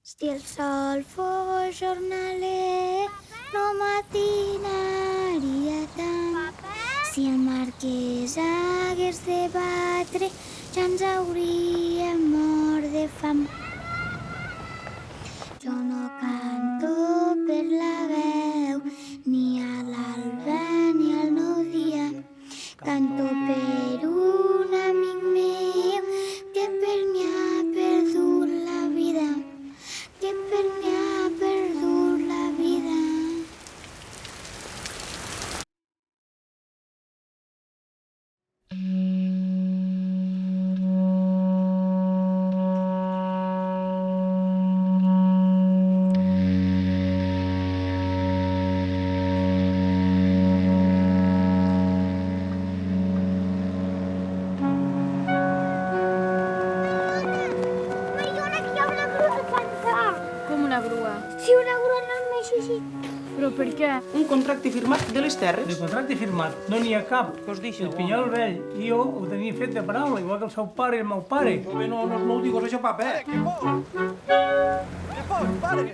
Si el sol fos jornaler, no matinaria tant. Si el marquès hagués de batre, ja ens hauríem mort de fam. Jo no canto per la veu, ni a l'alba ni al nou dia. Canto per un amic meu que per mi ha perdut la vida, que per mi ha perdut la vida. Mariona, que hi ha una grua al pantà! Com una grua? Sí, una grua enorme, sí. Però per què? Un contracte firmat de les terres. De contracte firmat, no n'hi ha cap. Què us deixeu? El Pinyol vell i jo ho tenia fet de paraula, igual que el seu pare i el meu pare. Però bé, no ho digues això, papa, eh? Che poi, pare!